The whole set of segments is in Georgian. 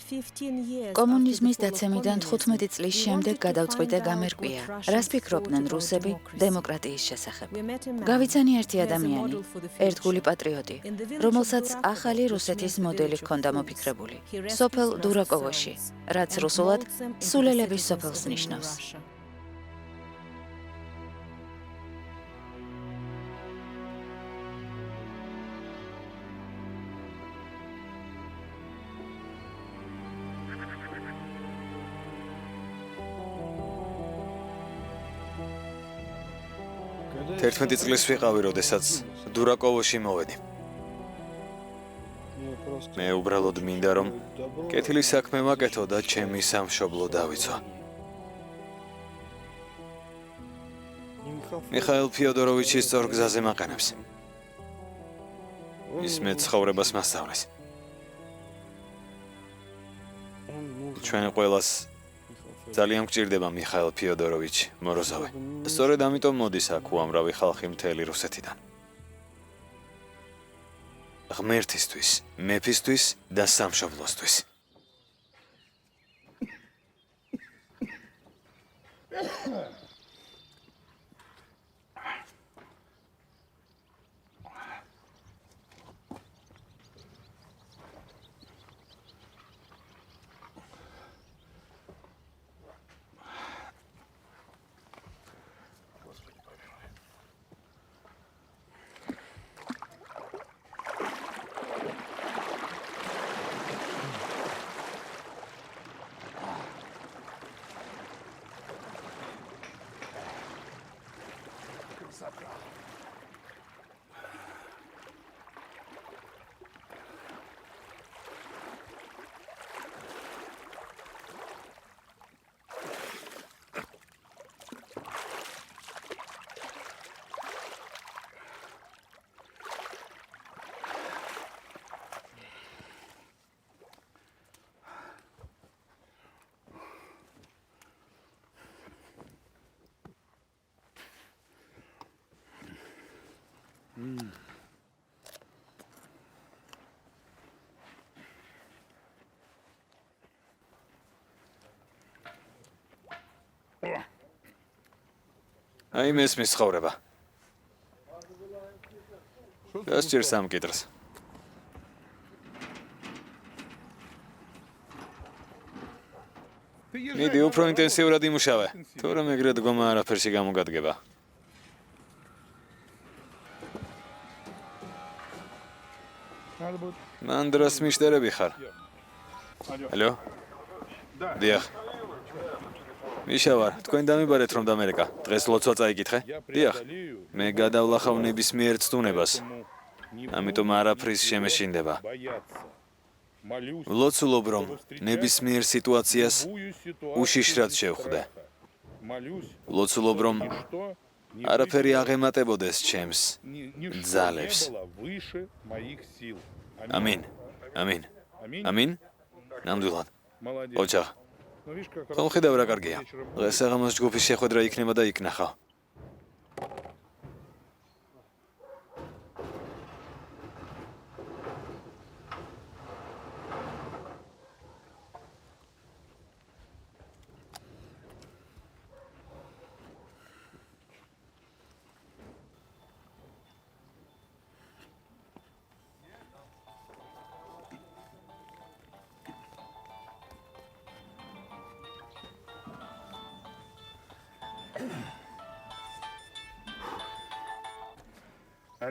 კომუნიზმის დაცემიდან 15 წლის შემდეგ გადავწყვიტე გამერკვია, რას ფიქრობდნენ რუსები დემოკრატიის შესახებ. გავიცანი ერთი ადამიანი, ერთგული პატრიოტი, რომელსაც ახალი რუსეთის მოდელი ჰქონდა მოფიქრებული. სოფელ დურაკოვოში, რაც რუსულად სულელების სოფელს ნიშნავს. Თერთმეტი წლის ვიყავი, როდესაც დურაკოვოში მოვედი. მე უბრალოდ მინდა რომ კეთილი საქმე ვაკეთო და ჩემი სამშობლო დავიცვა. მიხაილ ფიოდოროვიჩის სწორ გზაზე მაყენებს. ის მე ცხოვრებას მასწავლეს. ჩვენ ყველას ძალიან გვჭირდება მიხაილ ფიოდოროვიჩი მოროზოვი. სწორედ ამიტომ მოდის აქ უამრავი ხალხი მთელი რუსეთიდან. ღმერთისთვის, მეფისთვის და სამშობლოსთვის. აი მესმის ცხოვრება. გასჭირს ამ კითხვას. მიდი უფრო ინტენსიურად იმუშავე. თორემ ეგრე დგომა არაფერში გამოგადგება. მან დროს მიშტერები ხარ. ალო? დიახ. მიშა ვარ, თქვენ დამიბარეთ რომ დამერეკა. დღეს ლოცვა წაიკითხე? დიახ. მე გადავლახავ ნებისმიერ ცდუნებას. ამიტომ არაფრის შემეშინდება. ვლოცულობ რომ ნებისმიერ სიტუაციას უშიშრად შევხვდე. ვლოცულობ რომ არაფერი აღემატებოდეს ჩემს ძალებს. ამინ. ამინ. ამინ. ნამდვილად. ოჩახ. ხომ ხედავ რა კარგია. დღეს საღამოს ჯგუფის შეხვედრა იქნება და იქ ნახავ.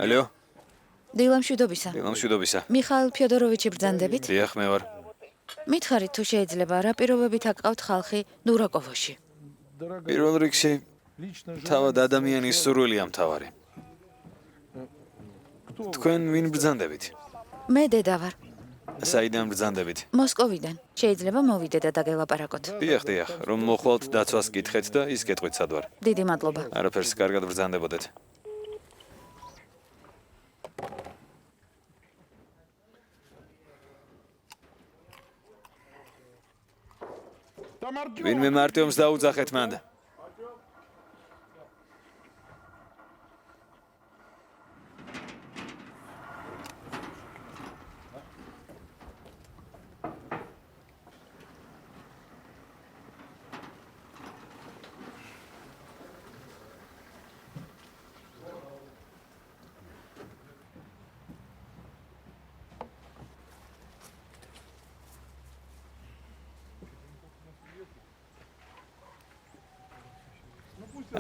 Алло. დილამშვიდობისა. დილამშვიდობისა. მიხაილ ფიოდოროვიჩი ბრძანდებით? დიახ, მე ვარ. მითხარით თუ შეიძლება რა პირობებით აკავთ ხალხი დურაკოვოში? პირველ რიგში თავად ადამიანის სურვილია მთავარი. თქვენ ვინ ბრძანდებით? მე დედა ვარ. საიდან ბრძანდებით? მოსკოვიდან. შეიძლება მოვიდე და დაგელაპარაკოთ. დიახ, დიახ, რომ მოხვალთ დაცვას გითხეთ და ის გეტყვით სად ვარ. დიდი მადლობა. არაფერს კარგად ბრძანდებოდეთ. ვინმე მარტიომს დაუძახეთ მანდ.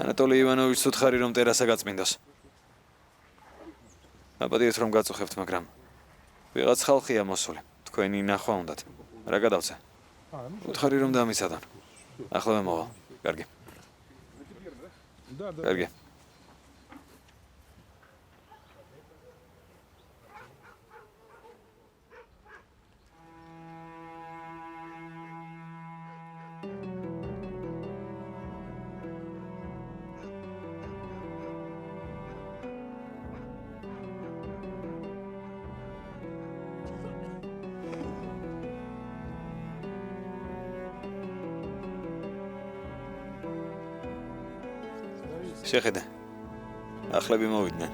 ანატოლი ივანოვიჩს უთხარი რომ ტერასა გაწმინდოს. აპატიეთ რომ გაწუხებთ, მაგრამ ვიღაც ხალხია მოსული. თქვენი ნახვა უნდათ. რა გადავწე? უთხარი რომ დამიცადონ. ახლა მოვალ. კარგი. კარგი. შეხედე. ახლები მოვიდნენ.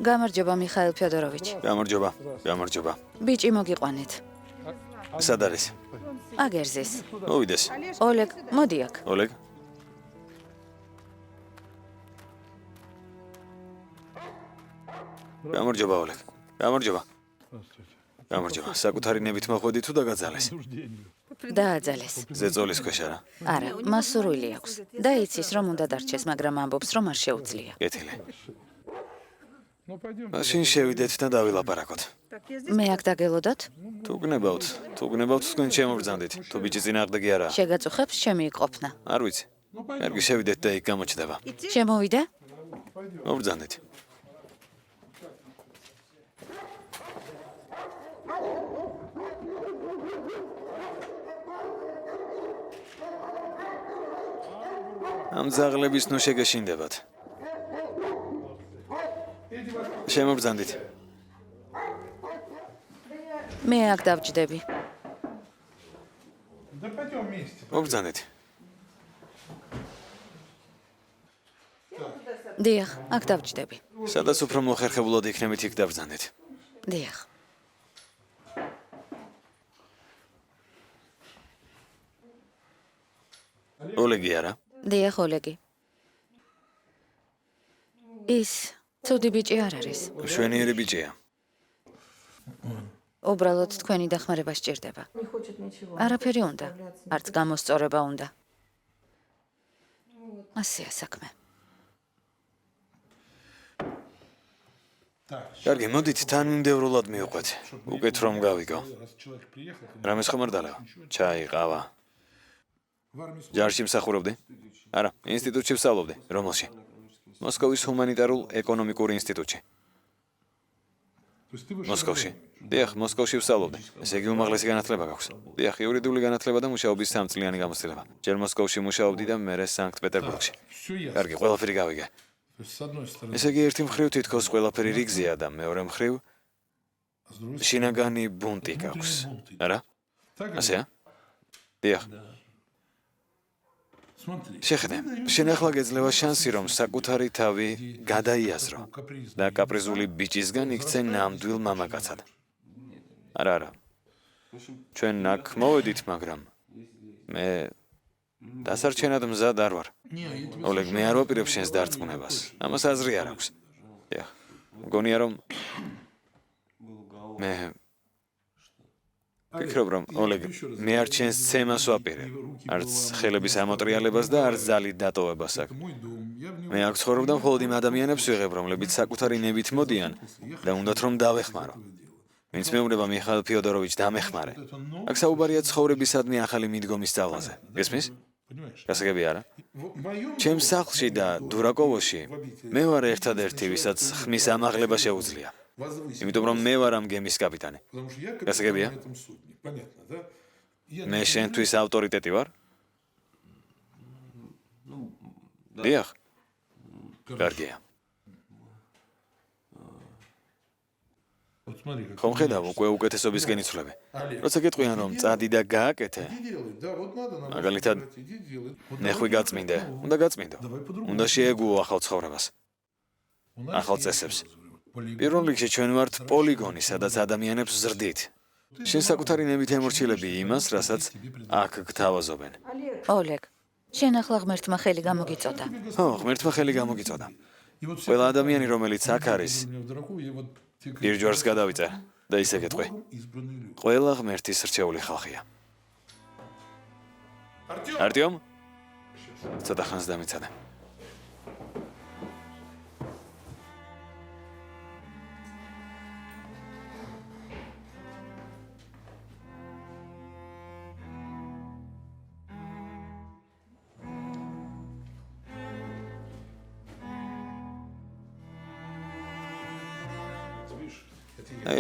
გამარჯობა მიხაილ ფიოდოროვიჩ. გამარჯობა. ბიჭი მოგიყვანეთ. სად არის? აგერზის. მოვიდეს. ოლეგ, მოდი აქ. ოლეგ. გამარჯობა, ოლეგ. გამარჯობა. საკუთარი ნებით მოხვედი თუ დაგაძალეს? დააძალეს. ზეწოლის ქვეშ არა? არა, მას სურვილი აქვს. და იცის რომ უნდა დარჩეს, მაგრამ ამბობს რომ არ შეუძლია. კეთილი. მაშინ შევიდეთ და დავილაპარაკოთ. მე აქ დაგელოდოთ? თუ გნებავთ თქვენ შემობრძანდით. თუ ბიჭი წინააღმდეგი არაა. შეგაწუხებს ჩემი იყოფნა. არ ვიცი. კარგი, შევიდეთ და იქ გამოჩნდება. შემოვიდე? მობრძანდით. ამ ძაღლების ნუ შეგეშინდებათ. შემობრძანდით. მე აქ დავჯდები. მობრძანდით. დიახ, აქ დავჯდები. სადაც უფრო მოხერხებულად იქნებით, იქ დავბრძანდით. დიახ. ოლეგი არა? დიახ, ოლეგი. ის ცუდი ბიჭი არ არის. მშვენიერი ბიჭია. უბრალოდ თქვენი დახმარება სჭირდება. არაფერი უნდა, არც გამოსწორება უნდა. ასეა საქმე. კარგი, მოდით თანმიმდევრულად მივყვეთ. უკეთ რომ გავიგო. რამეს ხომ არ დალევა? ჩაი, ყავა. ჯარში მსახურობდი? არა, ინსტიტუტში ვსწავლობდი. რომელში? მოსკოვის ჰუმანიტარულ ეკონომიკურ ინსტიტუტში. მოსკოვში. დიახ, მოსკოვში ვსწავლობდი. ესე იგი უმაღლესი განათლება გაქვს. დიახ, იურიდიული განათლება და მუშაობის 3 წლიანი გამოცდილება. ჯერ მოსკოვში მუშაობდი და მერე სანქტ-პეტერბურგში. კარგი, ყველაფერი გავიგე. ესე იგი ერთი მხრივ თითქოს ყველაფერი რიგზეა და მეორე მხრივ შინაგანი ბუნტი გაქვს. არა? ასეა? დიახ. შეხედე, შენ ახლა გეძლევა შანსი, რომ საკუთარი თავი გადაიაზრო და კაპრიზული ბიჭისგან იქცე ნამდვილ მამაკაცად. არა. ჩვენ აქ მოვედით, მაგრამ მე დასარჩენად მზად არ ვარ. ოლეგ, მე არ ვაპირებ შენს დარწმუნებას. ამას აზრი არ აქვს. დიახ. მგონია რომ მე ვფიქრობ, რომ ოლეგ, მე არ ჩენს ცემას ვაპირებ. არც ხელების ამოტრიალებას და არც ძალით დატოვებას აქ. მე აქ ცხოვრობ და მხოლოდ იმ ადამიანებს ვიღებ, რომლებიც საკუთარი ნებით მოდიან და უნდათ რომ დავეხმარო. ვინც მეუბნება მიხაილ ფიოდოროვიჩ დამეხმარე. აქ საუბარია ცხოვრებისადმი ახალი მიდგომის სწავლაზე. გესმის? გასაგები არა? ჩემს სახლში და დურაკოვოში მე ვარ ერთადერთი, ვისაც ხმის ამაღლება შეუძლია. იმიტომ რომ მე ვარ ამ გემის კაპიტანი. გასაგებია? მე შენთვის ავტორიტეტი ვარ? დიახ. კარგია. ხომ ხედავ, უკვე უკეთესობისკენ იცვლები. როცა გეტყვიან რომ წადი და გააკეთე, მაგალითად, ნეხვი გაწმინდე, უნდა გაწმინდო. უნდა შეეგუო ახალ ცხოვრებას. ახალ წესებს. პირველ რიგში ჩვენ ვართ პოლიგონი, სადაც ადამიანებს ზრდით. შენ საკუთარი ნებით ემორჩილები იმას, რასაც აქ გთავაზობენ. ოლეგ, შენ ახლა ღმერთმა ხელი გამოგიწოდა. ხო, ღმერთმა ხელი გამოგიწოდა. ყველა ადამიანი, რომელიც აქ არის, პირჯვარს გადავიწერ და ისე გეტყვი. ყველა ღმერთის რჩეული ხალხია. არტიომ? ცოტა ხანს დამიცადე.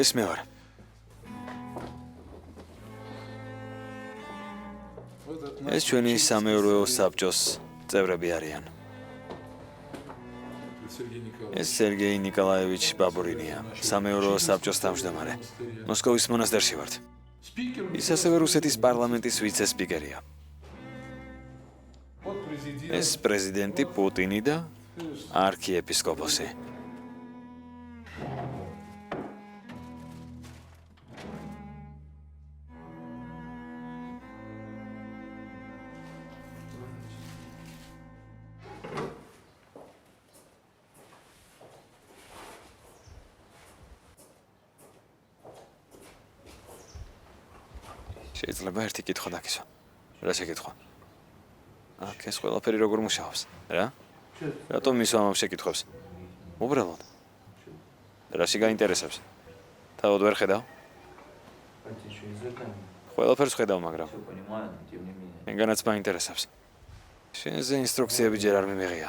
ეს მე ვარ. ეს ჩვენი სამეურვეო საბჭოს წევრები არიან. ეს სერგეი ნიკოლაევიჩ ბაბურინია, სამეურვეო საბჭოს თავმჯდომარე. მოსკოვის მონასტერში ვართ. ის ასევე რუსეთის პარლამენტის ვიცე-სპიკერია. ეს პრეზიდენტი პუტინი და არქიეპისკოპოსი. შეიძლება ერთი კითხვა დაგისვა. რა შეკითხვა? აქ ეს ყველაფერი როგორ მუშაობს? რა? რატომ მის ამავ შეკითხვებს? უბრალოდ. რაში გაინტერესებს? თავად ვერ ხედავ? ყველაფერს ხედავ, მაგრამ ენგანაც მაინტერესებს. შენზე ინსტრუქციები ჯერ არ მიმიღია.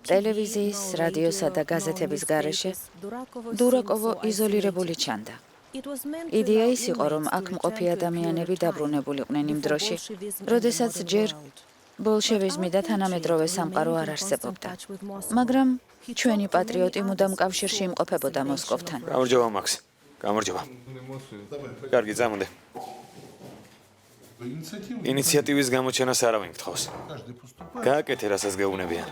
ტელევიზიის, რადიოსა და გაზეთების გარეშე დურაკოვო იზოლირებული ჩანდა. იდეა ის იყო, რომ აქ მყოფი ადამიანები დაბრუნებულიყვნენ იმ დროში, როდესაც ჯერ ბოლშევიზმი და თანამედროვე სამყარო არ არსებობდა. მაგრამ ჩვენი პატრიოტი მუდამ კავშირში იმყოფებოდა მოსკოვთან. გამარჯობა, მაქს. გამარჯობა. კარგი, წამოდე. ინიციატივის გამოჩენას არავინ გთხოვს. გააკეთე, რასაც გეუბნებიან.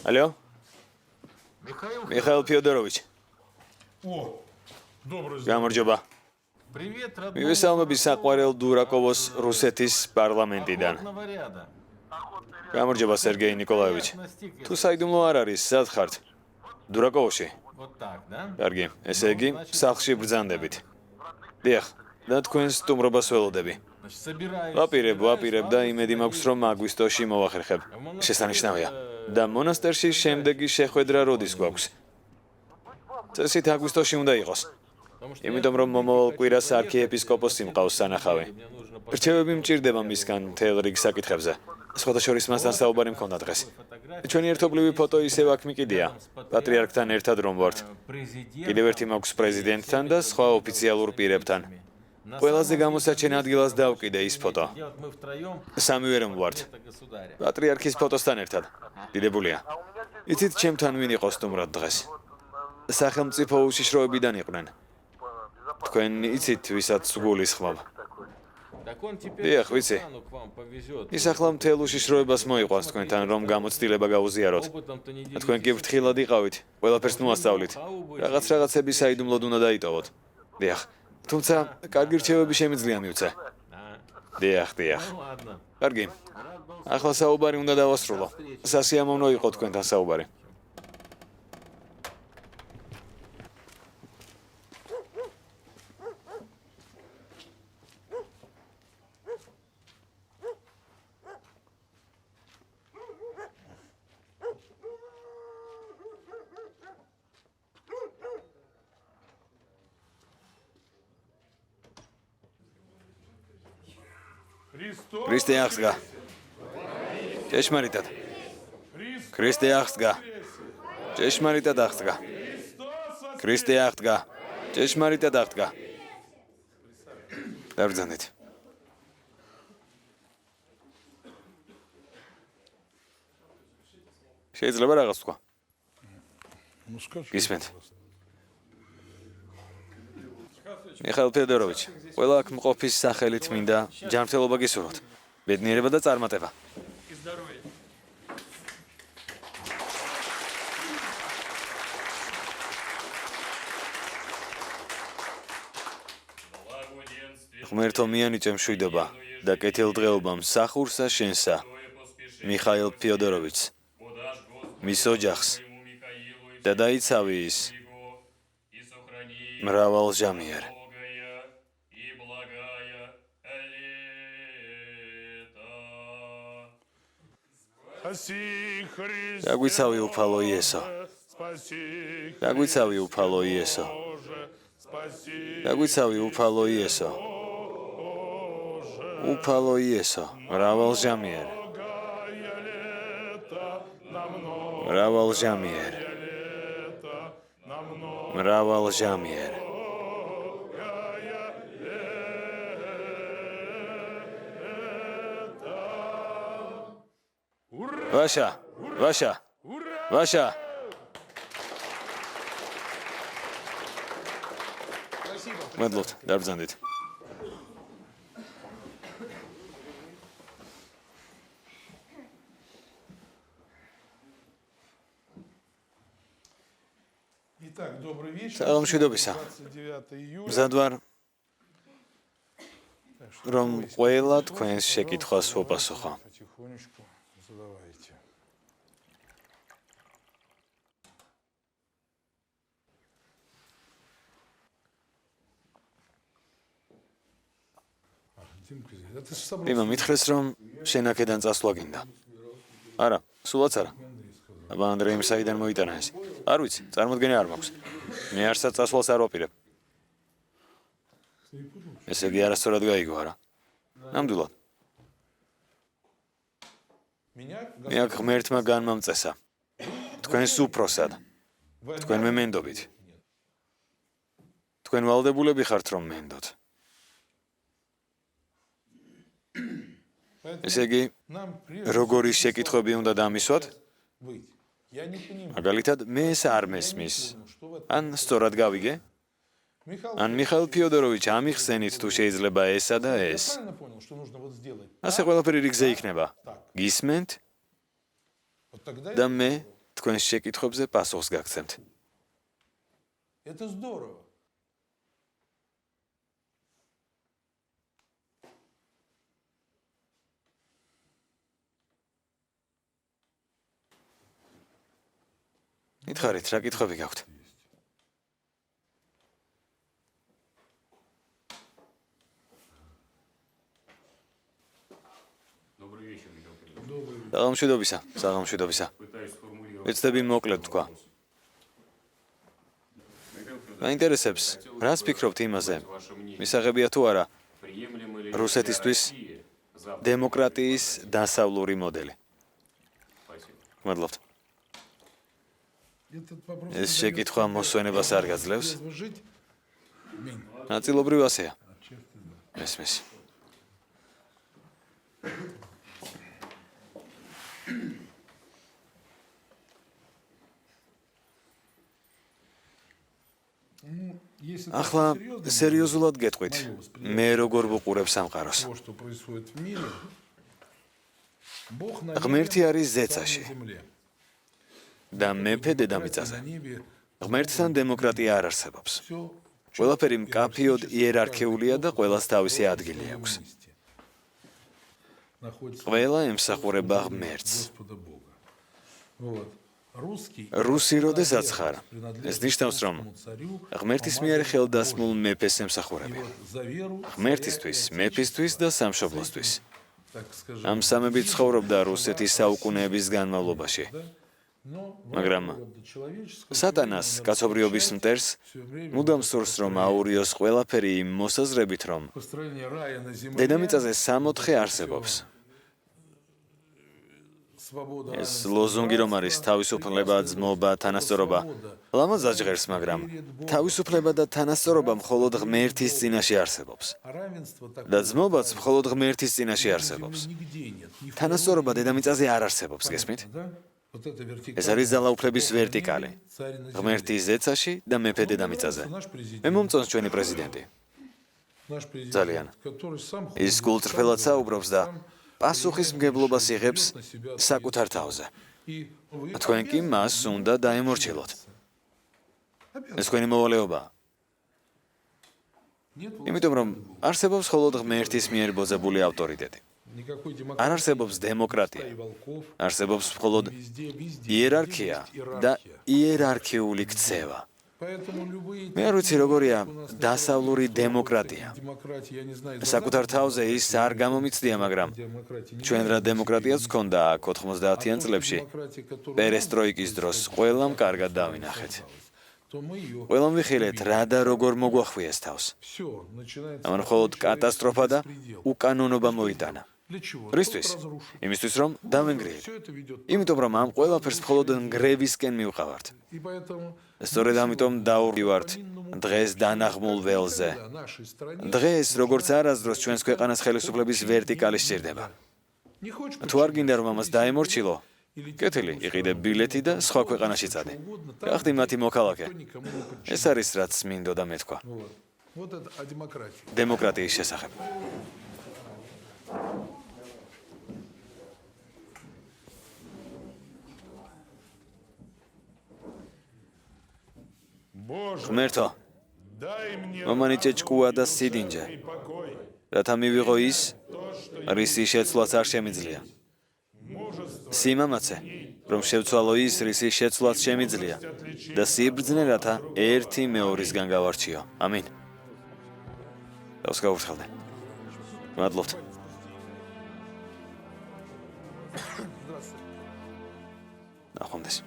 ალო? მიხაილ ფიოდოროვიჩ. გამარჯობა. მივესალმები საყვარელ დურაკოვოს რუსეთის პარლამენტიდან. გამარჯობა, სერგეი ნიკოლაევიჩ. თუ საიდუმლო არ არის, სად ხართ? დურაკოვოში. კარგი, ესე იგი, სახლში ბრძანდებით. დიახ, და თქვენ სტუმრობას ველოდები. ვაპირებ და იმედი მაქვს, რომ აგვისტოში მოვახერხებ. შესანიშნავია. და მონასტერში შემდეგი შეხვედრა როდის გვაქვს? წესით აგვისტოში უნდა იყოს. იმიტომ რომ მომავალ კვირას არქიეპისკოპოსი მყავს სანახავი. რჩევები მჭირდება მისგან მთელ რიგ საკითხებზე. სხვადასხვა მასთან საუბარი მქონდა დღეს. ჩვენი ერთობლივი ფოტო ისევ აქ მიყიდია. პატრიარქთან ერთად რომ ვართ. კიდევ ერთი მაქვს პრეზიდენტთან და სხვა ოფიციალურ პირებთან. ყველაზე გამოსაჩენ ადგილას დავკიდე ის ფოტო. სამივე რომ ვართ. პატრიარქის ფოტოსთან ერთად. დიდებულია. იცით ჩემთან ვინ იყო სტუმრად დღეს? სახელმწიფო უშიშროებიდან იყვნენ. თქვენ იცით ვისაც გულისხმობ? დიახ, ვიცი. ის ახლა მთელ უშიშროებას მოიყვანს თქვენთან, რომ გამოცდილება გაუზიაროთ. თქვენ კი ფრთხილად იყავით, ყველაფერს მოასწავლით. რაღაცები საიდუმლოდ უნდა დაიტოვოთ. დიახ. თუმცა, კარგი რჩევები შემიძლია მივცე. დიახ. კარგი. ახლა საუბარი უნდა დავასრულო. სასიამოვნო იყო თქვენთან საუბარი. ქრისტე აღსდგა. ჭეშმარიტად. ქრისტე აღსდგა. ჭეშმარიტად აღსდგა. ქრისტე აღსდგა. ჭეშმარიტად აღსდგა. დაბრძანეთ. შეიძლება რაღაც თქვა. გისმენთ. მიხაილ ფედოროვიჩ, ყველა აქ მყოფის სახელით მინდა ჯანმრთელობა გისურვოთ. ბედნიერება და წარმატება. ღმერთო მიანიჭე მშვიდობა და კეთილდღეობა მსახურსა შენსა. მიხაილ ფიოდოროვიჩს, მის ოჯახს და დაიცავი ის მრავალჟამიერ. გაგვიცავი უფალო იესო. გაგვიცავი უფალო იესო. გაგვიცავი უფალო იესო. უფალო იესო, მრავალჟამიერ. მრავალჟამიერ. მრავალჟამიერ. ვაშა, ვაშა, ვაშა. მადლობთ, დაბრძანდით. საღამოშვიდობისა. მზად ვარ, რომ ყველა თქვენს შეკითხვას ვუპასუხო. იმა მითხრეს, რომ შენ აქედან წასვლა გინდა. არა, სულაც არა. აბა ანდრეიმ საიდან მოიტანა ეს? არ ვიცი, წარმოდგენა არ მაქვს. მე არსად წასვლას არ ვაპირებ. ესე იგი არასწორად გაიგო, არა? ნამდვილად. მე აქ ღმერთმა განმამწესა. თქვენს უფროსად. თქვენ მე მენდობით. თქვენ ვალდებულები ხართ, რომ მენდოთ. ესე იგი, როგორი შეკითხვები უნდა დამისვათ? მაგალითად, მე ეს არ მესმის. ან სწორად გავიგე? ან მიხაილ ფიოდოროვიჩ ამიხსენით თუ შეიძლება ესა და ეს. ასე ყველაფერი რიგზე იქნება. გისმენთ? და მე თქვენს შეკითხვებზე პასუხს გაგცემთ. მითხარით, რა კითხვები გაქვთ? საღამოშვიდობისა, საღამოშვიდობისა. ვეცდები მოკლედ თქვა. მაინტერესებს, რას ფიქრობთ იმაზე? მისაღებია თუ არა რუსეთისთვის დემოკრატიის დასავლური მოდელი? მადლობთ. ეს შეკითხვა მოსვენებას არ გაძლევს? ნაწილობრივ ასეა. მესმის. ახლა სერიოზულად გეტყვით, მე როგორ ვუყურებ სამყაროს. ღმერთი არის ზეცაში. და მეფე დედამიწაზე. ღმერთთან დემოკრატია არ არსებობს. ყველაფერი მკაფიოდ იერარქიულია და ყველას თავისი ადგილი აქვს. ყველა ემსახურება ღმერთს. რუსი როდესაც ხარ, ეს ნიშნავს, რომ ღმერთის მიერ ხელდასმულ მეფეს ემსახურები. ღმერთისთვის, მეფისთვის და სამშობლოსთვის. ამ სამებით ცხოვრობდა რუსეთის საუკუნეების განმავლობაში. მაგრამ სატანას, კაცობრიობის მტერს, მუდამ სურს, რომ აურიოს ყველაფერი იმ მოსაზრებით, რომ დედამიწაზე 64 არსებობს. ეს ლოზუნგი რომ არის თავისუფლება, ძმობა, თანასწორობა, ლამაზად ჟღერს, მაგრამ თავისუფლება და თანასწორობა მხოლოდ ღმერთის წინაშე არსებობს. და ძმობაც მხოლოდ ღმერთის წინაშე არსებობს. თანასწორობა დედამიწაზე არ არსებობს, გესმით? ეს არის ძალაუფლების ვერტიკალი. ღმერთი ზეცაში და მეფე დედამიწაზე. მე მომწონს ჩვენი პრეზიდენტი. ძალიან. ის გულწრფელად საუბრობს და პასუხისმგებლობას იღებს საკუთარ თავზე. თქვენ კი მას უნდა დაემორჩილოთ. ეს თქვენი მოვალეობაა. იმიტომ რომ არსებობს მხოლოდ ღმერთის მიერ ბოძებული ავტორიტეტი. არ არსებობს დემოკრატია. არსებობს მხოლოდ იერარქია და იერარქიული ქცევა. მე არ ვიცი როგორია დასავლური დემოკრატია. საკუთარ თავზე ის არ გამომიცდია, მაგრამ ჩვენ რა დემოკრატიაც ჰქონდა აქ 90-იან წლებში. პერესტროიკის დროს ყველამ კარგად დავინახეთ. ყველამ ვიხილეთ რა და როგორ მოგვახვიეს თავს. ამან მხოლოდ კატასტროფა და უკანონობა მოიტანა. რისთვის? იმისთვის რომ დავენგრიეთ. იმიტომ რომ ამ ყველაფერს მხოლოდ ნგრევისკენ მივყავართ. სწორედ ამიტომ დაურვივართ დღეს დანაღმულ ველზე. დღეს როგორც არასდროს ჩვენს ქვეყანას ხელისუფლების ვერტიკალი სჭირდება. თუ არ გინდა რომ ამას დაემორჩილო, კეთილი, იყიდე ბილეთი და სხვა ქვეყანაში წადე. გახდი მათი მოქალაქე. ეს არის რაც მინდოდა მეთქვა. დემოკრატიის შესახებ. ღმერთო, მომანიჭე ჭკუა და სიდინჯე, რათა მივიღო ის, რისი შეცვლაც არ შემიძლია. სიმამაცე, რომ შევცვალო ის, რისი შეცვლაც შემიძლია და სიბრძნე, რათა ერთი მეორისგან გავარჩიო. ამინ. თავს გაურთხევდე. მადლობთ. ნახვამდის.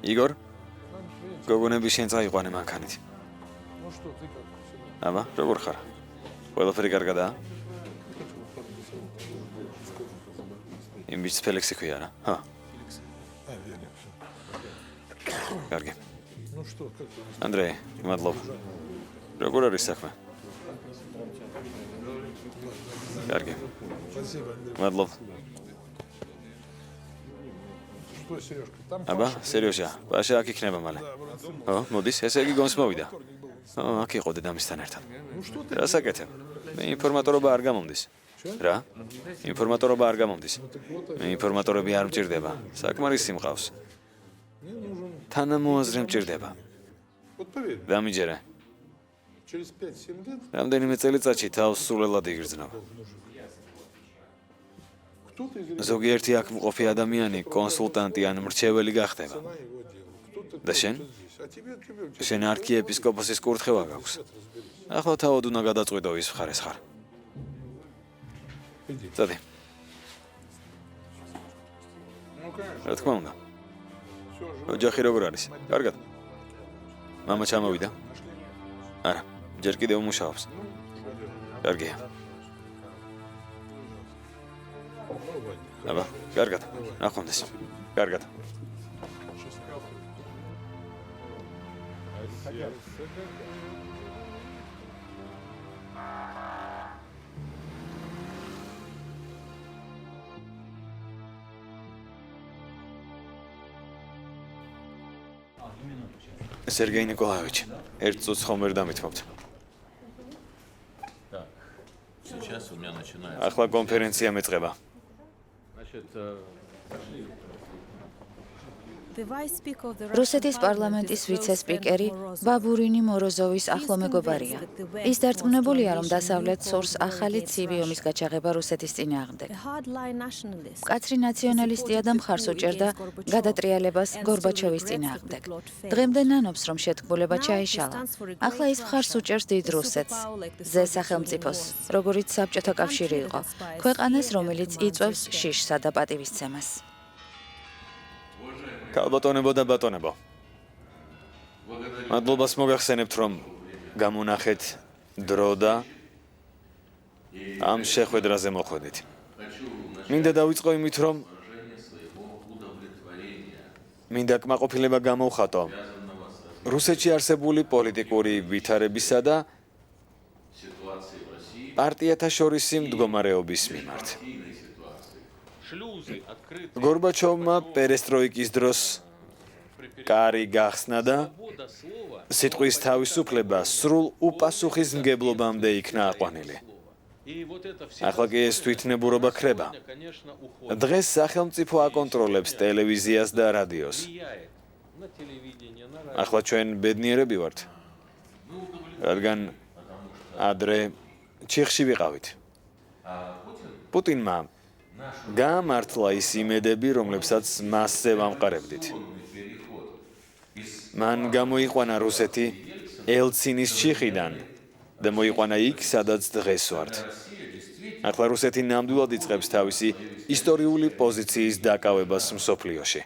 იგორ, გოგონები შენ წაიყვანე მანქანით. აბა, როგორ ხარ? ყველაფერი კარგადაა? იმ ბიჭს ფელექსი ქვია რა? ჰა. კარგი. ანდრეი, მადლობ. როგორ არის საქმე? კარგი. მადლობ. აბა, სერიოზია, ბაშა აქ იქნება მალე. ო, მოდის, ესე იგი გონს მოვიდა. ო, აქ იყო დედამისთან ერთად. რა საკეთებ? მე ინფორმატორობა არ გამომდის. რა? ინფორმატორობა არ გამომდის. მე ინფორმატორები არ მჭირდება. საკმარისი მყავს. თანამოაზრე მჭირდება. დამიჯერე. რამდენიმე წელიწადში თავს სულელად იგრძნობა. ზოგიერთი აქ მყოფი ადამიანი კონსულტანტი ან მრჩეველი გახდება. და შენ? შენ არქიეპისკოპოსის კურთხევა გაქვს. ახლა თავად უნდა გადაწყვიტო ის მხარეს ხარ. წადი. რა თქმა უნდა. ოჯახი როგორ არის? კარგად. მამა ჩამოვიდა? არა, ჯერ კიდევ მუშაობს. კარგია. აბა, კარგად. ნახვამდის. კარგად. სერგეი ნიკოლაევიჩი, ერთ წუთს ხომ ვერ დამითმობთ. ახლა კონფერენცია მეწყება. რუსეთის პარლამენტის ვიცე-სპიკერი ბაბურინი მოროზოვის ახლო მეგობარია. ის დარწმუნებულია, რომ დასავლეთს სურს ახალი ცივი ომის გაჩაღება რუსეთის წინააღმდეგ. მკაცრი ნაციონალისტია და მხარს უჭერდა გადატრიალებას გორბაჩოვის წინააღმდეგ. დღემდე ნანობს, რომ შეთქმულება ჩაეშალა. ახლა ის მხარს უჭერს დიდ რუსეთს, ზე სახელმწიფოს, როგორიც საბჭოთა კავშირი იყო, ქვეყანას, რომელიც იწვევს შიშსა და პატივისცემას. ქალბატონებო და ბატონებო. მადლობას მოგახსენებთ, რომ გამონახეთ დრო და ამ შეხვედრაზე მოხვედით. მინდა დავიწყო იმით, რომ მინდა კმაყოფილება გამოვხატო რუსეთში არსებული პოლიტიკური ვითარებისა და პარტიათა შორისი მდგომარეობის მიმართ. გორბაჩოვმა პერესტროიკის დროს კარი გახსნა და სიტყვის თავისუფლება სრულ უპასუხისმგებლობამდე იქნა აყვანილი. ახლა კი ეს თვითნებურობა ქრება. დღეს სახელმწიფო აკონტროლებს ტელევიზიას და რადიოს. ახლა ჩვენ ბედნიერები ვართ. რადგან ადრე ჩიხში ვიყავით. პუტინმა გაამართლა ის იმედები, რომლებსაც მასზე ვამყარებდით. მან გამოიყვანა რუსეთი ელცინის ჩიხიდან და მოიყვანა იქ, სადაც დღეს ვართ. ახლა რუსეთი ნამდვილად იწყებს თავისი ისტორიული პოზიციის დაკავებას მსოფლიოში.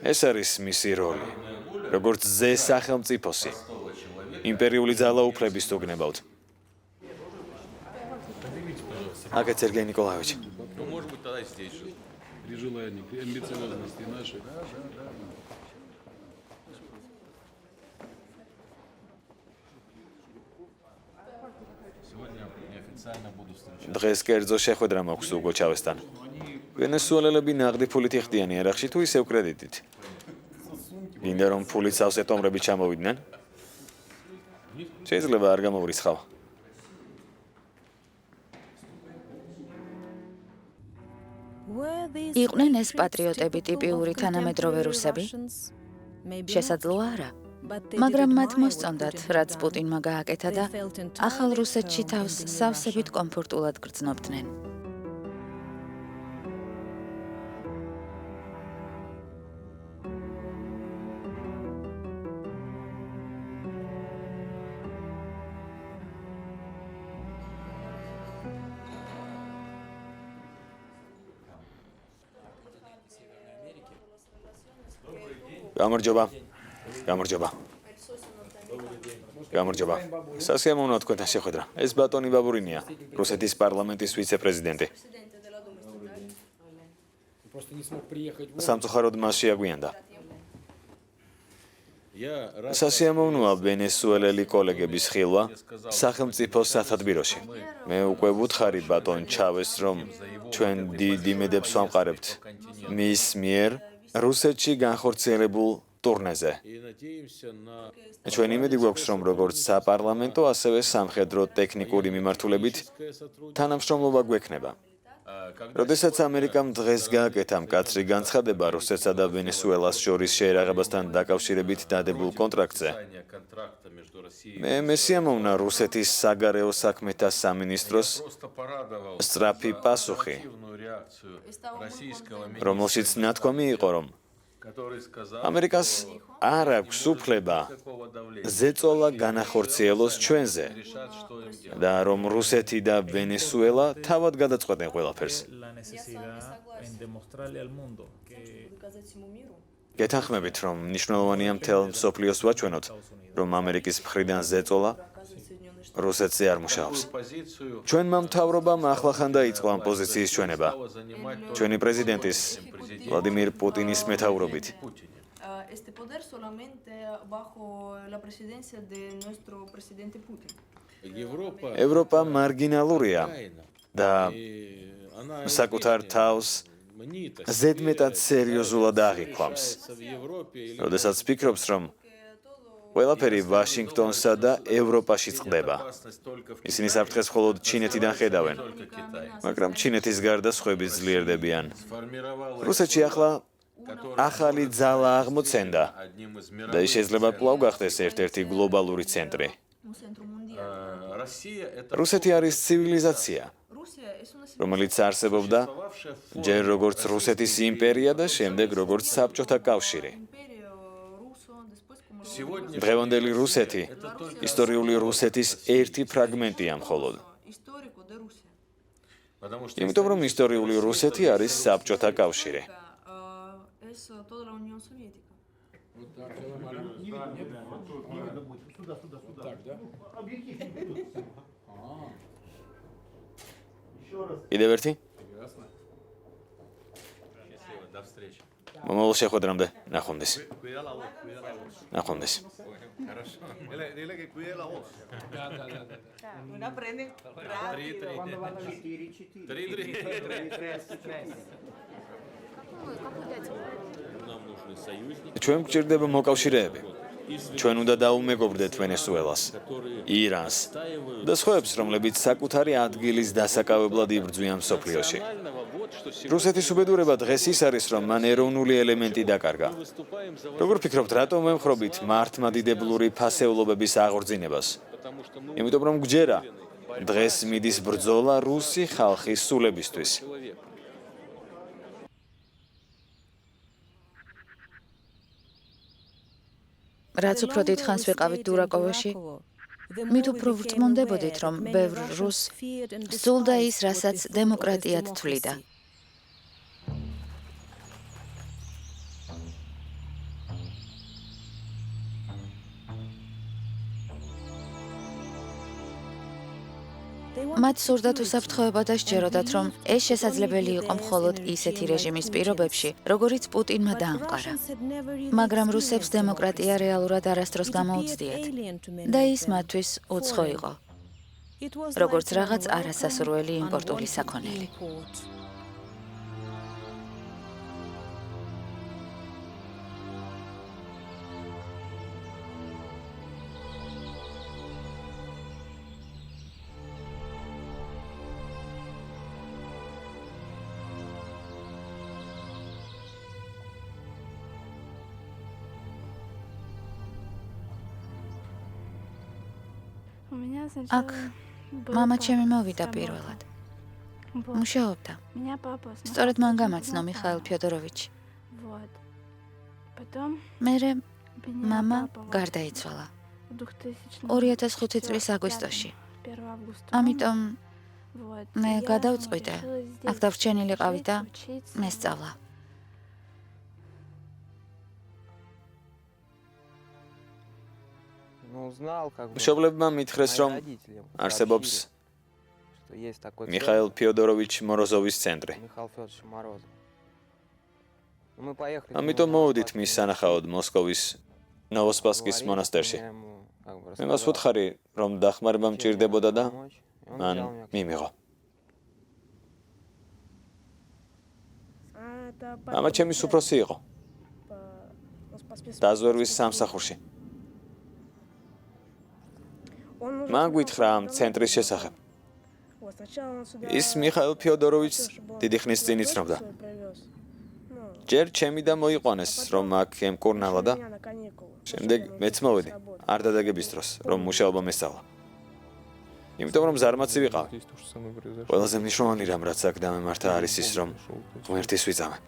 ეს არის მისი როლი, როგორც ზე სახელმწიფოსი, იმპერიული ძალაუფლების თუ გნებავთ. Акет Сергей Николаевич. Ну, может быть, тогда и здесь же. При желании, амбициозности нашей. Да. Сегодня неофициально буду встречаться. დღეს კერძო შეხვედრა მაქვს უგო ჩავესთან. ვენესუელელები ნაღდი ფულით იხდიან იარაღში თუ ისევ კრედიტით. გინდა რომ ფულით სავსე ტომრები ჩამოვიდნენ? შეიძლება არ გამოვრიცხავ. იყვნენ ეს პატრიოტები ტიპიური თანამედროვე რუსები? შესაძლოა არა. მაგრამ მათ მოსწონდათ, რაც პუტინმა გააკეთა და ახალ რუსეთში თავს სავსებით კომფორტულად გრძნობდნენ. გამარჯობა. სასიამოვნოა თქვენთან შეხვედრა. ეს ბატონი ბაბურინია, რუსეთის პარლამენტის ვიცე-პრეზიდენტი. სამწუხაროდ მას შეაგვიანდა. სასიამოვნოა ვენესუელელი კოლეგების ხილვა სახელმწიფოს სათადბიროში. მე უკვე ვუთხარი ბატონ ჩავეს, რომ ჩვენ დიდ იმედებს ვამყარებთ მის მიერ რუსეთში განხორციელებულ ტურნეზე. ჩვენ იმედი გვაქვს, რომ როგორც საპარლამენტო, ასევე სამხედრო ტექნიკური მიმართულებით თანამშრომლობა გვექნება. როდესაც ამერიკამ დღეს გააკეთა მკაცრი განცხადება რუსეთსა და ვენესუელას შორის შეერაღებასთან დაკავშირებით დადებულ კონტრაქტზე, მე მესიამოვნა რუსეთის საგარეო საქმეთა სამინისტროს სწრაფი პასუხი, რომელშიც ნათქვამი იყო, რომ ამერიკას არ აქვს უფლება ზეწოლა განახორციელოს ჩვენზე და რომ რუსეთი და ვენესუელა თავად გადაწყვეტენ ყველაფერს. გეთანხმებით, რომ მნიშვნელოვანია მთელ მსოფლიოს ვაჩვენოთ, რომ ამერიკის მხრიდან ზეწოლა რუსეთზე არ მუშაობს. ჩვენმა მთავრობამ ახლახან დაიწყო ამ პოზიციის ჩვენება. ჩვენი პრეზიდენტის ვლადიმირ პუტინის მეთაურობით. ევროპა მარგინალურია და საკუთარ თავს ზედმეტად სერიოზულად აღიქვამს. როდესაც ფიქრობს, რომ ყველაფერი ვაშინგტონსა და ევროპაში წყდება. ისინი საფრთხეს მხოლოდ ჩინეთიდან ხედავენ, მაგრამ ჩინეთის გარდა სხვები ძლიერდებიან. რუსეთში ახლა ახალი ძალა აღმოცენდა და ის შეიძლება კვლავ გახდეს ერთ-ერთი გლობალური ცენტრი. რუსეთი არის ცივილიზაცია, რომელიც არსებობდა ჯერ როგორც რუსეთის იმპერია და შემდეგ როგორც საბჭოთა კავშირი. დღევანდელი რუსეთი ისტორიული რუსეთის ერთი ფრაგმენტია მხოლოდ. იმიტომ რომ ისტორიული რუსეთი არის საბჭოთა კავშირი. კიდევ ერთი? მომავალ შეხვედრამდე ნახვამდის. ნახვამდის. ჩვენ გვჭირდება მოკავშირეები. ჩვენ უნდა დაუმეგობრდეთ ვენესუელას, ირანს და სხვებს, რომლებიც საკუთარი ადგილის დასაკავებლად იბრძვიან მსოფლიოში. რუსეთის უბედურება დღეს ის არის, რომ მან ეროვნული ელემენტი დაკარგა. როგორ ფიქრობთ, რატომ ემხრობით მართლმადიდებლური ფასეულობების აღორძინებას? იმიტომ რომ გჯერა, დღეს მიდის ბრძოლა რუსი ხალხის სულებისთვის. რაც უფრო დიდხანს ვიყავით დურაკოვოში, მით უფრო ვრწმუნდებოდით, რომ ბევრ რუსს სძულდა ის, რასაც დემოკრატიად თვლიდა. მათ სურდათ უსაფრთხოება და სჯეროდათ, რომ ეს შესაძლებელი იყო მხოლოდ ისეთი რეჟიმის პირობებში, როგორიც პუტინმა დაამყარა. მაგრამ რუსებს დემოკრატია რეალურად არასდროს გამოუცდიათ და ის მათთვის უცხო იყო, როგორც რაღაც არასასურველი იმპორტული საქონელი. აქ მამა ჩემი მოვიდა პირველად. მუშაობდა. სწორედ მან გამაცნო მიხაილ ფიოდოროვიჩი. მერე მამა გარდაიცვალა 2005 წლის აგვისტოში. ამიტომ მე გადავწყვიტე, აქ დავრჩენილიყავი და მესწავლა. მშობლებმა მითხრეს, რომ არსებობს მიხაილ ფიოდოროვიჩ მოროზოვის ცენტრი. ამიტომ მოვედით მის სანახაოდ მოსკოვის ნოვოსპასკის მონასტერში. მე მას ვუთხარი, რომ დახმარება მჭირდებოდა და მან მიმიღო. მამა ჩემი უფროსი იყო. დაზვერვის სამსახურში. მან გითხრა ამ ცენტრის შესახებ. ის მიხაილ ფიოდოროვიჩს დიდი ხნის წინ იცნობდა. ჯერ ჩემი და მოიყვანეს, რომ აქ ემკურნალა და შემდეგ მეც მოვედი, არ დადაგების დროს, რომ მუშაობა მესწავლა. იმიტომ რომ ზარმაცი ვიყავი. ყველაზე მნიშვნელოვანი რამ, რაც აქ დამემართა, არის ის, რომ ღმერთის ვიწამე.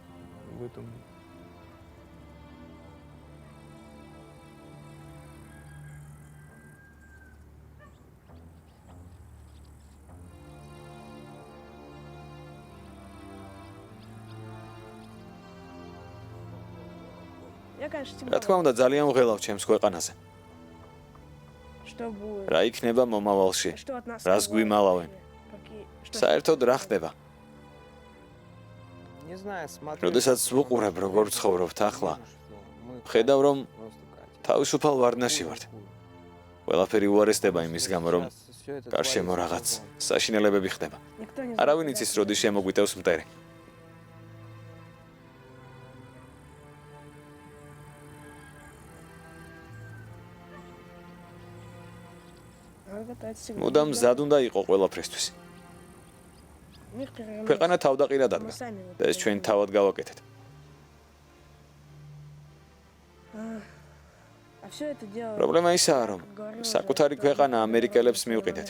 რა თქმა უნდა, ძალიან ვღელავ ჩემს ქვეყანაზე. რა იქნება მომავალში? რას გვიმალავენ? საერთოდ რა ხდება? როდესაც ვუყურებ, როგორ ცხოვრობთ ახლა, ხედავ, რომ თავისუფალ ვარდნაში ვართ. ყველაფერი უარესდება იმის გამო, რომ გარშემო რაღაც საშინელებები ხდება. არავინ იცის, როდის შემოგვიტევს მტერი. მუდამ მზად უნდა იყო ყველაფრისთვის. ქვეყანა თავდაყირა დადგა და ეს ჩვენ თავად გავაკეთეთ. პრობლემა ისაა, რომ საკუთარი ქვეყანა ამერიკელებს მივყიდეთ.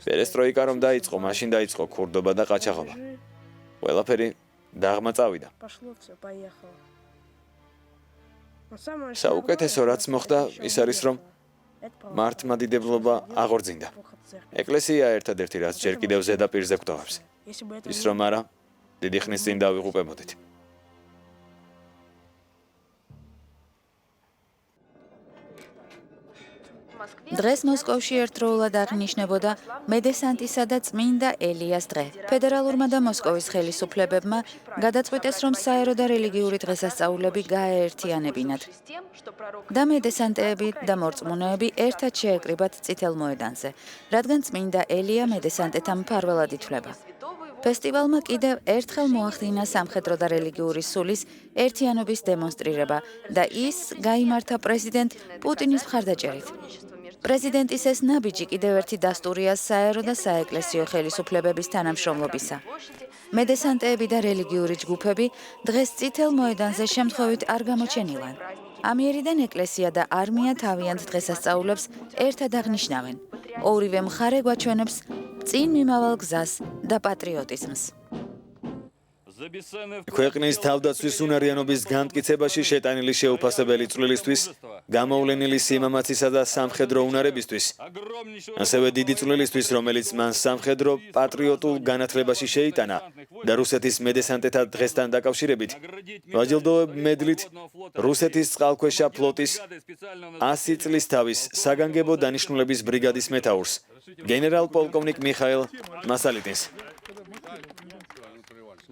პერესტროიკა რომ დაიწყო, მაშინ დაიწყო ქურდობა და ყაჩაღობა. ყველაფერი დაღმა წავიდა. საუკეთესო რაც მოხდა, ის არის, რომ მართლმადიდებლობა აღორძინდა. ეკლესია ერთადერთი, რაც ჯერ კიდევ ზედაპირზე გვტოვებს. ის რომ არა, დიდი ხნის წინ დავიღუპებოდით. დღეს მოსკოვში ერთდროულად აღინიშნებოდა მედესანტისა და წმინდა ელიას დღე. ფედერალურმა და მოსკოვის ხელისუფლებებმა გადაწყვიტეს, რომ საერო და რელიგიური დღესასწაულები გაეერთიანებინათ და მედესანტეები და მორწმუნეები ერთად შეეკრიბათ წითელ მოედანზე, რადგან წმინდა ელია მედესანტეთა მფარველად ითვლება. ფესტივალმა კიდევ ერთხელ მოახდინა სამხედრო და რელიგიური სულის ერთიანობის დემონსტრირება და ის გაიმართა პრეზიდენტ პუტინის მხარდაჭერით. პრეზიდენტის ეს ნაბიჯი კიდევ ერთი დასტურია საერო და საეკლესიო ხელისუფლებების თანამშრომლობისა. მედესანტეები და რელიგიური ჯგუფები დღეს წითელ მოედანზე შემთხვევით არ გამოჩენილან. ამიერიდან ეკლესია და არმია თავიანთ დღესასწაულებს ერთად აღნიშნავენ. ორივე მხარე გვაჩვენებს წინ მიმავალ გზას და პატრიოტიზმს. ქვეყნის თავდაცვის უნარიანობის განმტკიცებაში შეტანილი შეუფასებელი წვლილისთვის, გამოვლენილი სიმამაცისა და სამხედრო უნარებისთვის, ასევე დიდი წვლილისთვის, რომელიც მან სამხედრო პატრიოტულ განათლებაში შეიტანა და რუსეთის მედესანტეთა დღესთან დაკავშირებით, ვაჯილდოვებ მედლით რუსეთის წყალქვეშა ფლოტის 100 წლის თავის საგანგებო დანიშნულების ბრიგადის მეთაურს, გენერალ-პოლკოვნიკ მიხაილ მასალიტინს.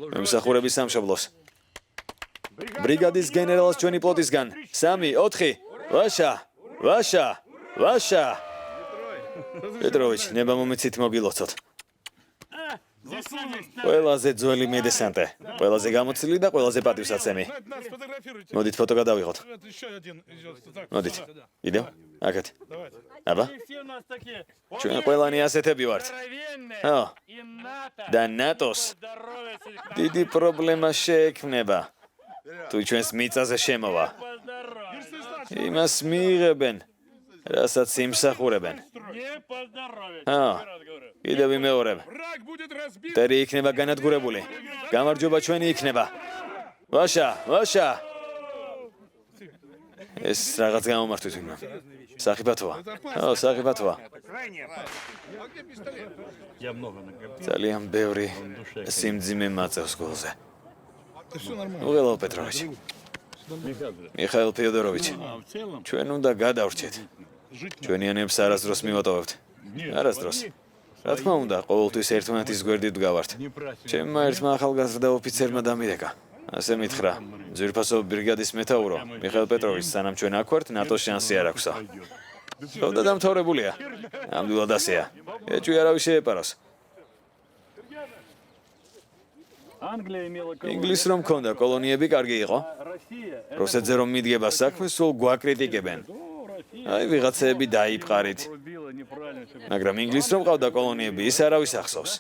მემსახურების სამშობლოს. ბრიგადის გენერალს ჩვენი პლოტისგან 3, 4, ვაშა. პეტროვიჩ, ნება მომიცით მოგილოცოთ. ყველაზე ძველი მედესანტე, ყველაზე გამოცილი და ყველაზე პატივსაცემი. მოდით ფოტო გადავიღოთ. მოდით. კიდევ? აქეთ. აბა? ჩვენ ყველანი ასეთები ვართ. და ნატოს დიდი პრობლემა შეექმნება. თუ ჩვენს მიწაზე შემოვა. იმას მიიღებენ, რასაც იმსახურებენ. კიდევ ვიმეორებ. მტერი იქნება განადგურებული. გამარჯობა ჩვენი იქნება. ვაშა. ეს რაღაც გამომართვით ვინმე. სახიფათოა. სახიფათოა. ძალიან ბევრი სიმძიმე მაწევს გულზე. უღელავ პეტროვიჩ. მიხაილ ფიოდოროვიჩ. ჩვენ უნდა გადავრჩეთ. ჩვენიანებს არასდროს მივატოვებთ. არასდროს. რა თქმა უნდა, ყოველთვის ერთმანეთის გვერდით ვდგავართ. ჩემმა ერთმა ახალგაზრდა ოფიცერმა დამირეკა. ასე მითხრა, ძვირფასო ბრიგადის მეთაურო, მიხაილ პეტროვიჩ, სანამ ჩვენ აქ ვართ, ნატოს შანსი არ აქვსა. და დამთავრებულია. ამდვილად ასეა. ეჭვი არავის შეეპაროს. ინგლისს რომ მქონდა კოლონიები კარგი იყო. რუსეთზე რომ მიდგება საქმე, სულ გვაკრიტიკებენ. აი ვიღაცები დაიპყარით. მაგრამ ინგლისს რომ ყავდა კოლონიები, ის არავის ახსოვს.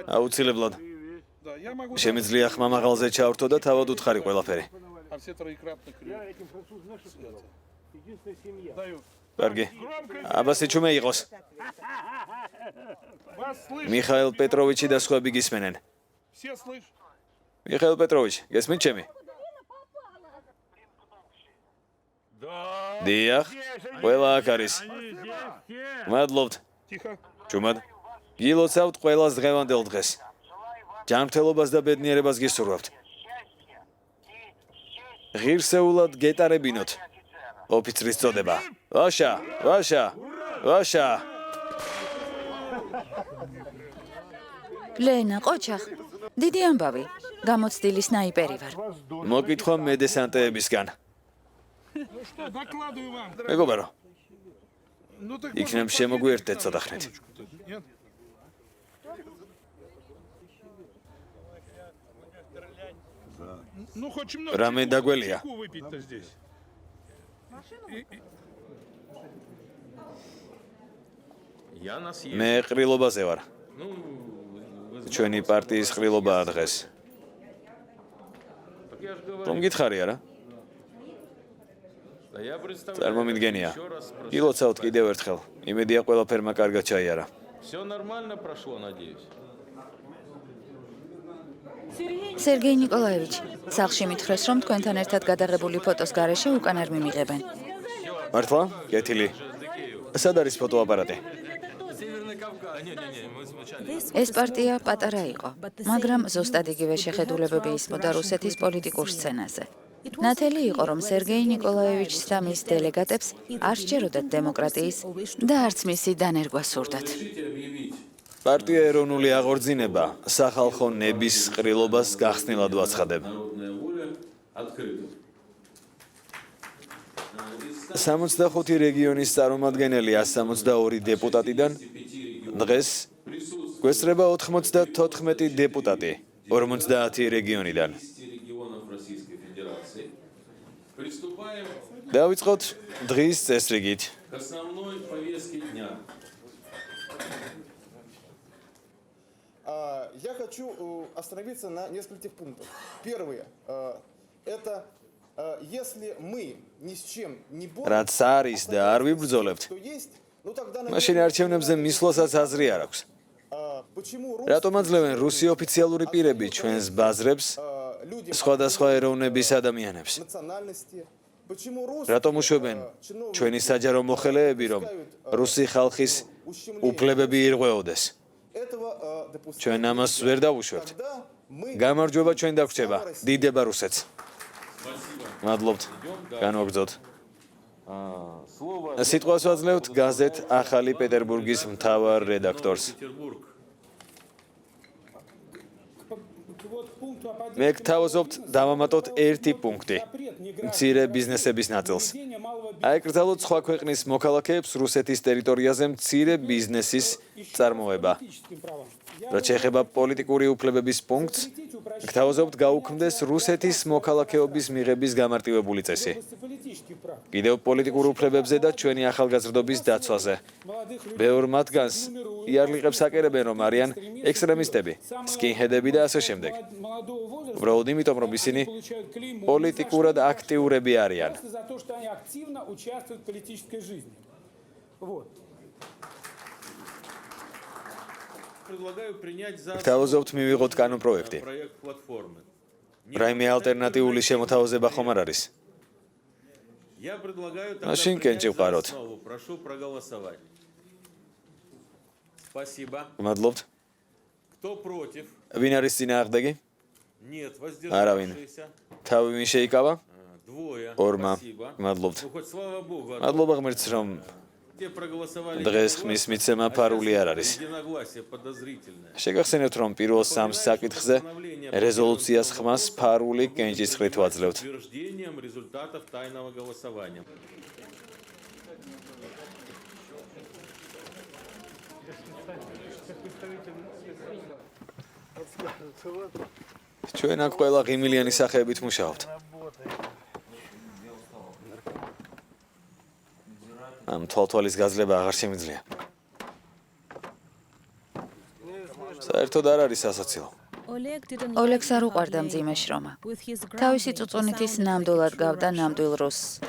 აუცილებლად. შემიძლია ხმამაღალზე ჩავრთო და თავად უთხარი ყველაფერი. კარგი. აბასი ჩუმე იყოს. მიხაილ პეტროვიჩი და სხვები გისმენენ. მიხაილ პეტროვიჩ, გესმით ჩემი? დიახ, ყველა აქ არის. მადლობთ. ჩუმად. გილოცავთ ყველას დღევანდელ დღეს. ჯანმრთელობას და ბედნიერებას გისურვებთ. ღირსეულად გეტარებინოთ. ოფიცრის წოდება. ვაშა. ლენა, ყოჩახ. დიდი ამბავი. გამოცდილი სნაიპერი ვარ. მოკითხვა მედესანტეებისგან. მეგობარო. იქნებ შემოგვიერთდეთ ცოტა ხნით. რამე დაგველია. მე ყრილობაზე ვარ. ჩვენი პარტიის ყრილობაა დღეს. რომ გითხარი არა? წარმომიდგენია. გილოცავთ კიდევ ერთხელ. იმედია ყველაფერმა კარგად ჩაიარა. სერგეი ნიკოლაევიჩ, სახლში მითხრეს, რომ თქვენთან ერთად გადაღებული ფოტოს გარეშე უკან არ მიმიღებენ. მართლა? კეთილი. სად არის ფოტოაპარატი? ეს პარტია პატარა იყო, მაგრამ ზუსტად იგივე შეხედულებები ისმოდა რუსეთის პოლიტიკურ სცენაზე. ნათელი იყო, რომ სერგეი ნიკოლაევიჩს და მის დელეგატებს არ სჯეროდათ დემოკრატიის და არც მისი დანერგვა სურდათ. პარტია ეროვნული აღორძინება სახალხო ნების ყრილობას გახსნილად ვაცხადებ. 65 რეგიონის წარმომადგენელი 162 დეპუტატიდან დღეს გვესწრება 94 დეპუტატი 50 რეგიონიდან. დავიწყოთ დღის წესრიგით. Я хочу остановиться на нескольких пунктах. Первое это если мы ни с чем не боремся, რაც არის და არ ვიბრძოლებთ, то есть, ну тогда მაშინ არჩევნებზე მისვლასაც აზრი არ აქვს. почему რატომ აძლევენ რუსი ოფიციალური პირები ჩვენს ბაზრებს, люди სხვადასხვა ეროვნების ადამიანებს? национальности, почему რატომ უშვებენ ჩვენი საჯარო მოხელეები, რომ რუსი ხალხის უფლებები ირღვეოდეს? этого допустить. ჩვენ ამას ვერ დავუშვებთ. Тогда мы გამარჯვება ჩვენ დაგვრჩება. დიდება რუსეთს. მადლობთ. განვაგრძოთ. სიტყვას ვაძლევთ გაზეთ ახალი პეტერბურგის მთავარ რედაქტორს. მე გთავაზობთ დავამატოთ ერთი პუნქტი. მცირე ბიზნესების ნაწილს. აეკრძალოთ სხვა ქვეყნის მოქალაქეებს რუსეთის ტერიტორიაზე მცირე ბიზნესის წარმოება. რაც შეეხება პოლიტიკური უფლებების პუნქტს, გთავაზობთ გაუქმდეს რუსეთის მოქალაქეობის მიღების გამარტივებული წესი. კიდევ პოლიტიკურ უფლებებზე და ჩვენი ახალგაზრდობის დაცვაზე. ბევრ მათგანს იარლიყებს აკერებენ, რომ არიან ექსტრემისტები, სკინჰედები და ასე შემდეგ. უბრალოდ იმიტომ, რომ ისინი პოლიტიკურად აქტიურები არიან. за то, что они активно участвуют в политической жизни. Вот. Предлагаю принять за გთავაზობთ მივიღოთ კანონპროექტი. проект платформы. რაიმე ალტერნატიული შემოთავაზება ხომ არ არის? Я предлагаю Машин тогда принять кенчик за парот. основу. Прошу проголосовать. Спасибо. მადლობთ. Кто против? ვინ არის წინააღმდეგი? Нет, Аравин. воздержавшиеся. თავი ვინ შეიკავა? Двое. ორმა. Спасибо. მადლობთ. Ну хоть слава богу. მადლობა ღმერთს, რომ Те проголосовали. დღეს единогласно, ხმის მიცემა а ფარული сейчас არ არის. единогласие подозрительное. შეგახსენებთ, რომ პირველ სამ საკითხზე რეზოლუციას ხმას ფარული კენჭისყრით ვაძლევთ. Утверждением результатов тайного голосования. ჩვენ აქ ყველა ღიმილიანი სახეებით მუშაობთ. ამ თვალთვალის გაძლება აღარ შემიძლია. საერთოდ არ არის სასაცილო. ოლეგს არ უყვარდა მძიმე შრომა. თავისი წუწუნითის ნამდვილად გავდა ნამდვილ რუსს.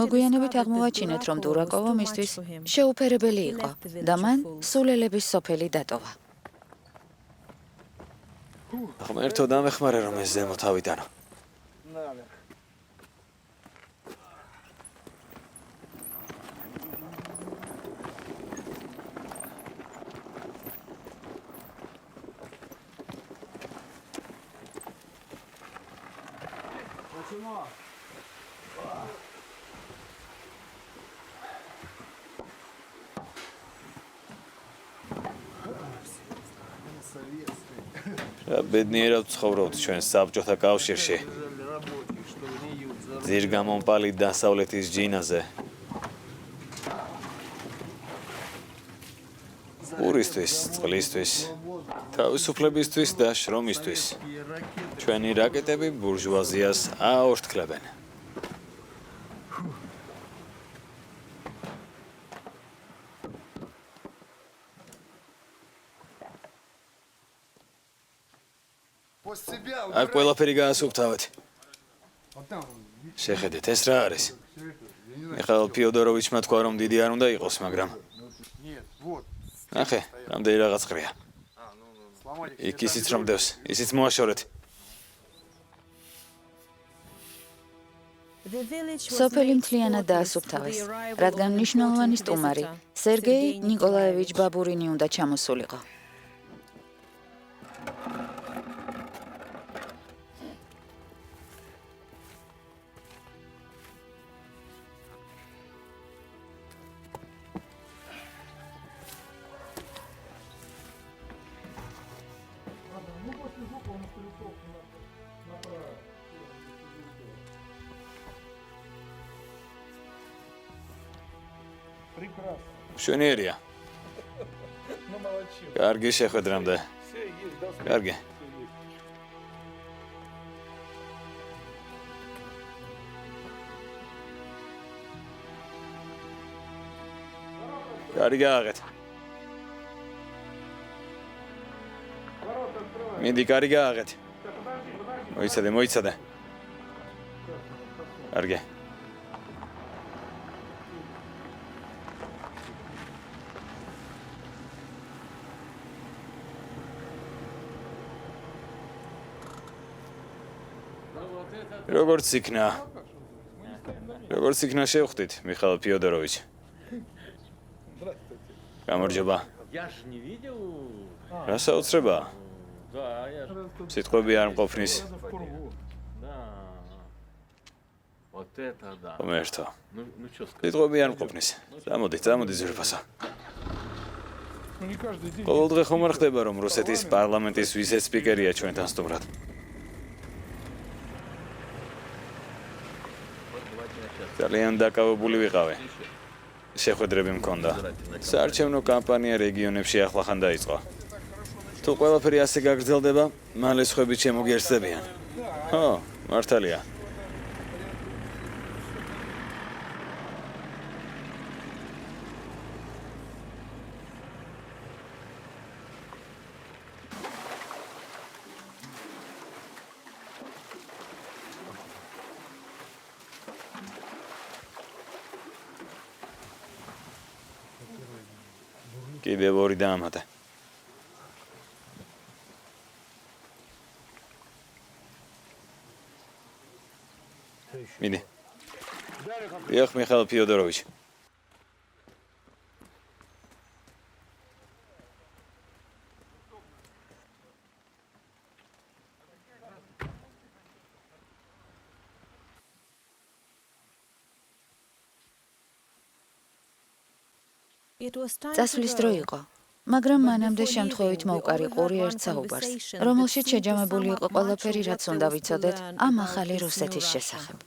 მოგვიანებით აღმოვაჩინეთ, რომ დურაკოვო მისთვის შეუფერებელი იყო და მან სულელების სოფელი დატოვა. ღმერთო დამეხმარე, რომ ეს ზემო თავიდანო. ბედნიერად ცხოვრობთ ჩვენ საბჭოთა კავშირში. ძირგამომპალი დასავლეთის ჯინაზე. პურისთვის, წყლისთვის, თავისუფლებისთვის და შრომისთვის. ჩვენი რაკეტები ბურჟუაზიას აორთქლებენ. აქ ყველაფერი გაასუფთავეთ. შეხედეთ, ეს რა არის? მიხაილ ფიოდოროვიჩმა თქვა, რომ დიდი არ უნდა იყოს, მაგრამ ნახე, რამდენი რაღაც ყრია. იქ ისიც რომ დევს, ისიც მოაშორეთ. სოფელი მთლიანად დაასუფთავეს, რადგან მნიშვნელოვანი სტუმარი, სერგეი ნიკოლაევიჩ ბაბურინი უნდა ჩამოსულიყო. მშვენიერია. კარგი შეხვედრამდე. კარგი. კარგი გააღეთ. მინდი კარგი გააღეთ. მოიცადე. კარგი. როგორც იქნა შევხვდით, მიხაილ ფიოდოროვიჩ. გამარჯობა. Я ж не видел. რა საოცრება? Да, я ж. სიტყვები არ მყოფნის. Да. Вот это да. ღმერთო. Ну что сказать? სიტყვები არ მყოფნის. წამოდი ზურფასო. ყოველდღე ხომ არ ხდება, რომ რუსეთის პარლამენტის ვიცე-სპიკერია ჩვენთან სტუმრად. ძალიან დაკავებული ვიყავი. შეხვედრები მქონდა. საარჩევნო კამპანია რეგიონებში ახლახან დაიწყო. თუ ყველაფერი ასე გაგრძელდება, მალე სხვები შემოგიერთდებიან. ხო, მართალია. კიდევ ორი დაამატე. მიდი. დიახ, მიხაილ ფიოდოროვიჩ. წასვლის დრო იყო, მაგრამ მანამდე შემთხვევით მოვკარი ყური ერთ საუბარს, რომელშიც შეჯამებული იყო ყველაფერი, რაც უნდა ვიცოდეთ ამ ახალი რუსეთის შესახებ.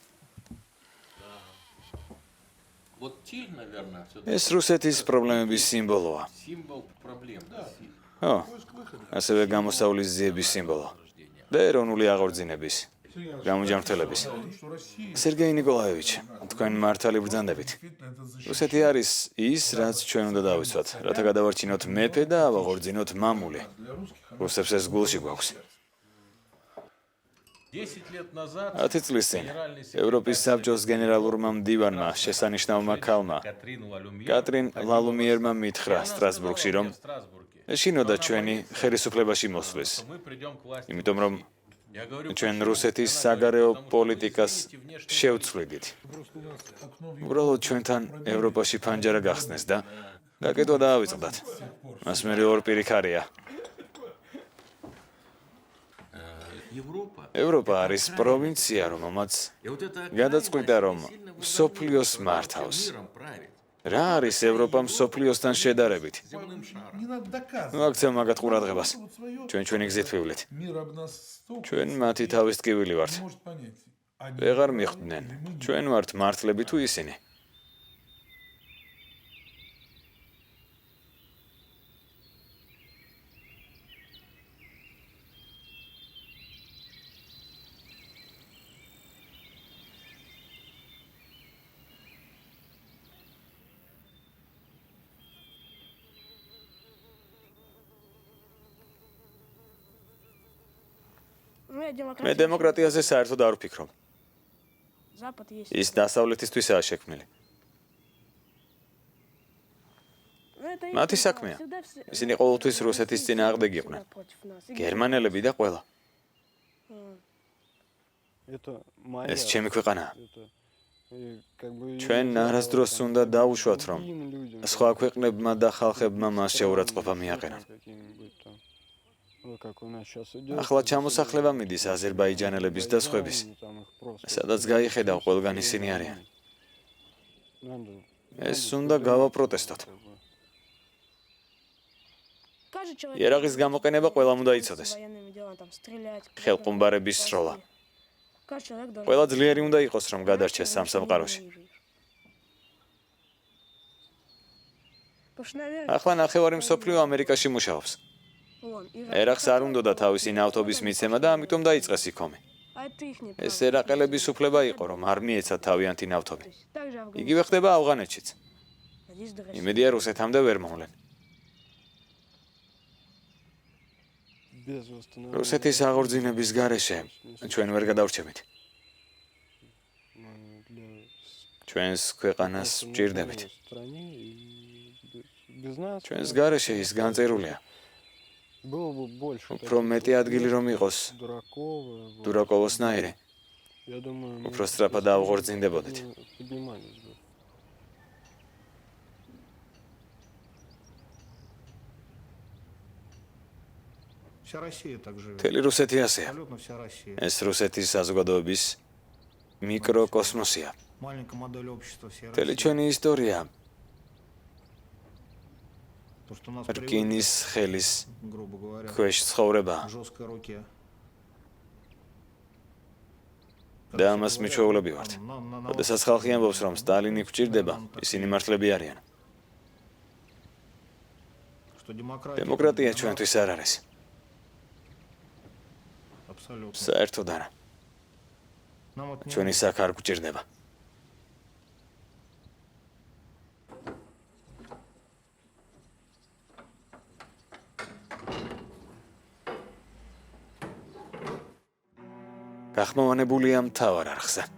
Вот тиль, наверное, ეს რუსეთის პრობლემების სიმბოლოა. символ проблем. Да. ხო, ასევე გამოსავლის ძიების სიმბოლო და ეროვნული აღორძინების, გამოჯანმრთელების. სერგეი ნიკოლაევიჩ, თქვენ მართალი ბრძანდებით. რუსეთი არის ის, რაც ჩვენ უნდა დავიცვათ, რათა გადავარჩინოთ მეფე და ავაღორძინოთ მამული. რუსებს ეს გულში გვაქვს. 10 лет назад 10 წლის წინ ევროპის საბჭოს გენერალურმა მდივანმა შესანიშნავმა ქალმა კატრინ ლალუმიერმა მითხრა სტრასბურგში, რომ ეშინოდა ჩვენი ხელისუფლებაში მოსვლის. იმიტომ რომ ჩვენ რუსეთის საგარეო პოლიტიკას შევცვლიდით. უბრალოდ ჩვენთან ევროპაში ფანჯარა გახსნეს და გაკეთვა დაავიწყდათ. მას მერე ორ პირი ხარია. ევროპა არის პროვინცია, რომელმაც გადაწყვიტა, რომ მსოფლიოს მართავს. რა არის ევროპა მსოფლიოსთან შედარებით? მოაქცევ მაგათ ყურადღებას. ჩვენი გზით ვივლით. ჩვენ მათი თავის ტკივილი ვართ. ვეღარ მიხვდნენ. ჩვენ ვართ მართლები თუ ისინი? მე დემოკრატიაზე საერთოდ არ ვფიქრობ. ის დასავლეთისთვისაა შექმნილი. მათი საქმეა. ისინი ყოველთვის რუსეთის წინააღმდეგ იყვნენ. გერმანელები და ყველა. ეს ჩემი ქვეყანაა. ჩვენ არასდროს უნდა დავუშვათ, რომ სხვა ქვეყნებმა და ხალხებმა მას შეურაცხყოფა მიაყენონ. ახლა ჩამოსახლება მიდის აზერბაიჯანელების და სხვების. სადაც გაიხედავ, ყველგან ისინი არიან. ეს უნდა გავაპროტესტოთ. იერაღის გამოყენება ყველამ უნდა იცოდეს. ხელყუმბარების სროლა. ყველა ძლიერი უნდა იყოს, რომ გადარჩეს სამსამყაროში. ახლა ნახევარი მსოფლიო ამერიკაში მუშაობს. ერახს არ უნდოდა თავისი ნავთობის მიცემა და ამიტომ დაიწყეს იქომი. ეს ერაყელების უფლება იყო, რომ არ მიეცათ თავიანთი ნავთობი. იგივე ხდება ავღანეთშიც. იმედია რუსეთამდე ვერ მოვლენ. რუსეთის აღორძინების გარეშე ჩვენ ვერ გადავრჩებით. ჩვენს ქვეყანას ვჭირდებით. ჩვენს გარეშე ის განწერულია. უფრო მეტი ადგილი რომ იყოს დურაკოვოსნაირი, უფრო სწრაფად ავღორძინდებოდით. მთელი რუსეთი ასეა. ეს რუსეთის საზოგადოების მიკროკოსმოსია. მთელი ჩვენი ისტორია რკინის ხელის ქვეშ ცხოვრება და ამას მიჩვეულები ვართ. როდესაც ხალხი ამბობს, რომ სტალინი გვჭირდება, ისინი მართლები არიან. დემოკრატია ჩვენთვის არ არის. საერთოდ არა. ჩვენი საქ არ გვჭირდება. გახმოვანებულია მთავარ არხზე.